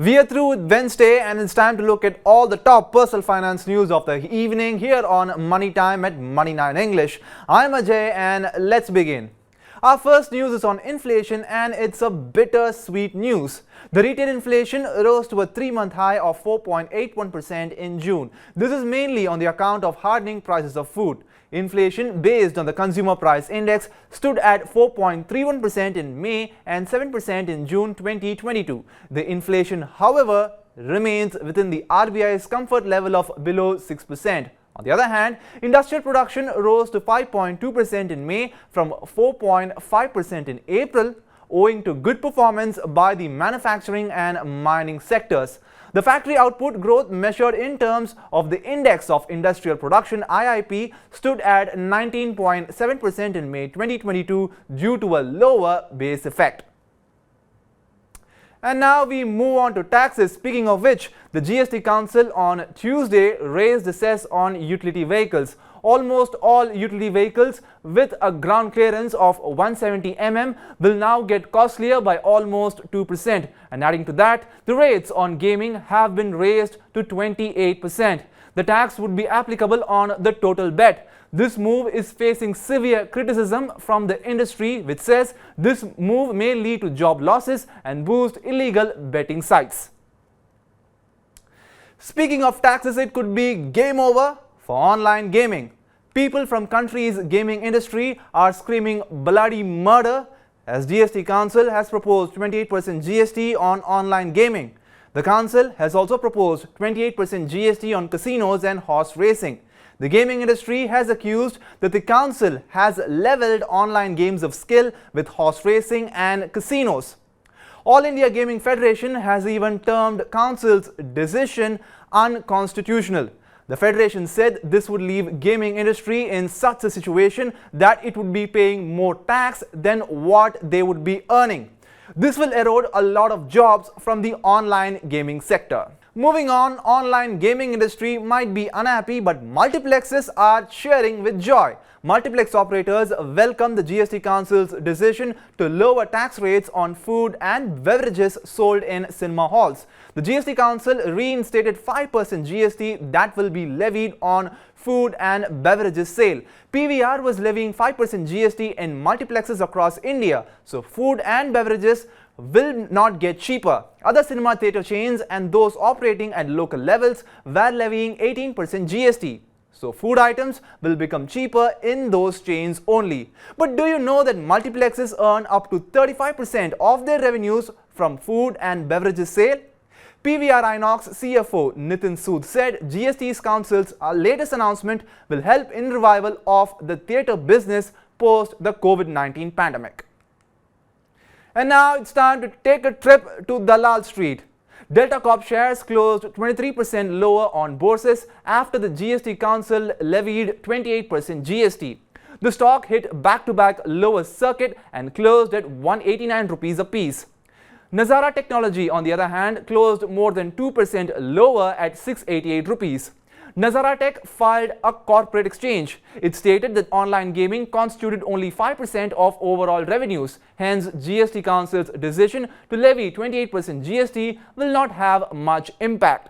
We are through with Wednesday and it's time to look at all the top personal finance news of the evening here on Money Time at Money9 English. I'm Ajay and let's begin. Our first news is on inflation and it's a bittersweet news. The retail inflation rose to a 3-month high of 4.81% in June. This is mainly on the account of hardening prices of food. Inflation based on the consumer price index stood at 4.31% in May and 7% in June 2022. The inflation, however, remains within the RBI's comfort level of below 6%. On the other hand, industrial production rose to 5.2% in May from 4.5% in April, owing to good performance by the manufacturing and mining sectors. The factory output growth measured in terms of the Index of Industrial Production (IIP) stood at 19.7% in May 2022 due to a lower base effect. And now we move on to taxes. Speaking of which, the GST Council on Tuesday raised the cess on utility vehicles. Almost all utility vehicles with a ground clearance of 170 mm will now get costlier by almost 2%. And adding to that, the rates on gaming have been raised to 28%. The tax would be applicable on the total bet. This move is facing severe criticism from the industry, which says this move may lead to job losses and boost illegal betting sites. Speaking of taxes, it could be game over for online gaming. People from country's gaming industry are screaming bloody murder as GST Council has proposed 28% GST on online gaming. The Council has also proposed 28% GST on casinos and horse racing. The gaming industry has accused that the Council has leveled online games of skill with horse racing and casinos. All India Gaming Federation has even termed Council's decision unconstitutional. The Federation said this would leave gaming industry in such a situation that it would be paying more tax than what they would be earning. This will erode a lot of jobs from the online gaming sector. Moving on, online gaming industry might be unhappy, but multiplexes are cheering with joy. Multiplex operators welcome the GST Council's decision to lower tax rates on food and beverages sold in cinema halls. The GST Council reinstated 5% GST that will be levied on food and beverages sale. PVR was levying 5% GST in multiplexes across India, so food and beverages will not get cheaper. Other cinema theatre chains and those operating at local levels were levying 18% GST. So food items will become cheaper in those chains only. But do you know that multiplexes earn up to 35% of their revenues from food and beverages sale? PVR Inox CFO Nitin Sood said GST Council's latest announcement will help in revival of the theatre business post the COVID-19 pandemic. And now it's time to take a trip to Dalal Street. Delta Corp shares closed 23% lower on bourses after the GST Council levied 28% GST. The stock hit back-to-back lower circuit and closed at 189 rupees a piece. Nazara Technology, on the other hand, closed more than 2% lower at 688 rupees. Nazara Tech filed a corporate exchange. It stated that online gaming constituted only 5% of overall revenues. Hence, GST Council's decision to levy 28% GST will not have much impact.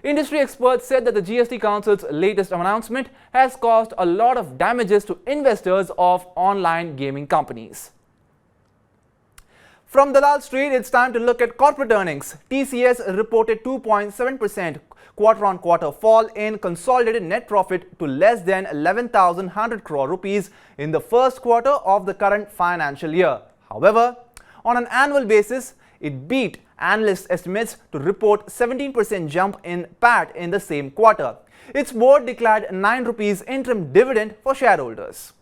Industry experts said that the GST Council's latest announcement has caused a lot of damages to investors of online gaming companies. From Dalal Street, it's time to look at corporate earnings. TCS reported 2.7% quarter-on-quarter fall in consolidated net profit to less than 11,100 crore rupees in the first quarter of the current financial year. However, on an annual basis, it beat analyst estimates to report 17% jump in PAT in the same quarter. Its board declared 9 rupees interim dividend for shareholders.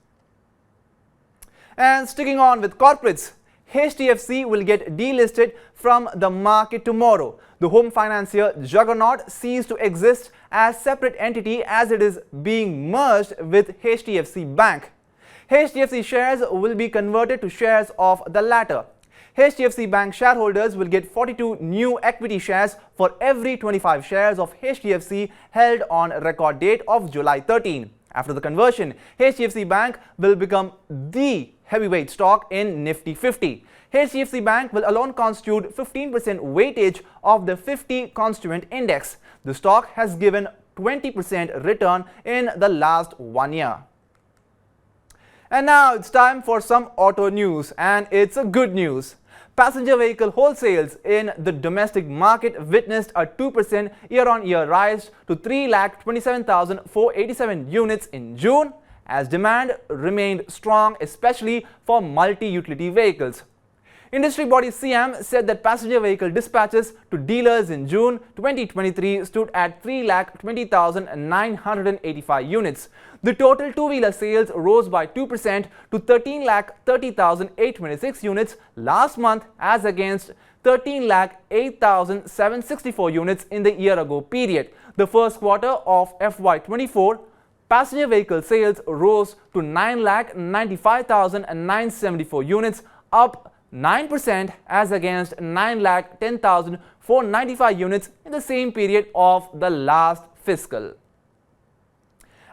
And sticking on with corporates, HDFC will get delisted from the market tomorrow. The home financier juggernaut ceased to exist as separate entity as it is being merged with HDFC Bank. HDFC shares will be converted to shares of the latter. HDFC Bank shareholders will get 42 new equity shares for every 25 shares of HDFC held on record date of July 13. After the conversion, HDFC Bank will become the heavyweight stock in Nifty 50. HDFC Bank will alone constitute 15% weightage of the 50 constituent index. The stock has given 20% return in the last 1 year. And now it's time for some auto news, and it's a good news. Passenger vehicle wholesales in the domestic market witnessed a 2% year-on-year rise to 3,27,487 units in June, as demand remained strong, especially for multi-utility vehicles. Industry body SIAM said that passenger vehicle dispatches to dealers in June 2023 stood at 3,20,985 units. The total two-wheeler sales rose by 2% to 13,30,826 units last month, as against 13,08,764 units in the year-ago period. The first quarter of FY24, passenger vehicle sales rose to 9,95,974 units, up 9% as against 9,10,495 units in the same period of the last fiscal.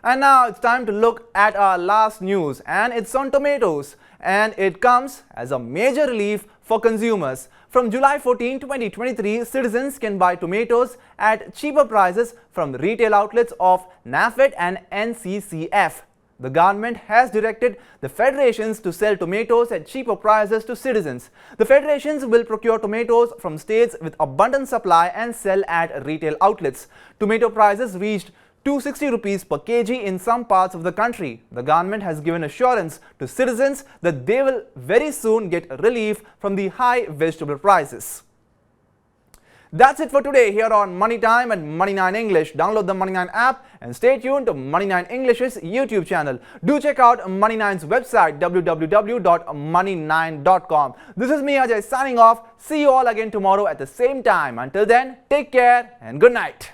And now it's time to look at our last news, and it's on tomatoes, and it comes as a major relief for consumers. From July 14, 2023, citizens can buy tomatoes at cheaper prices from retail outlets of NAFED and NCCF. The government has directed the federations to sell tomatoes at cheaper prices to citizens. The federations will procure tomatoes from states with abundant supply and sell at retail outlets. Tomato prices reached 260 rupees per kg in some parts of the country. The government has given assurance to citizens that they will very soon get relief from the high vegetable prices. That's it for today here on Money Time and Money9 English. Download the Money9 app and stay tuned to Money9 English's YouTube channel. Do check out Money9's website www.money9.com. This is me, Ajay, signing off. See you all again tomorrow at the same time. Until then, take care and good night.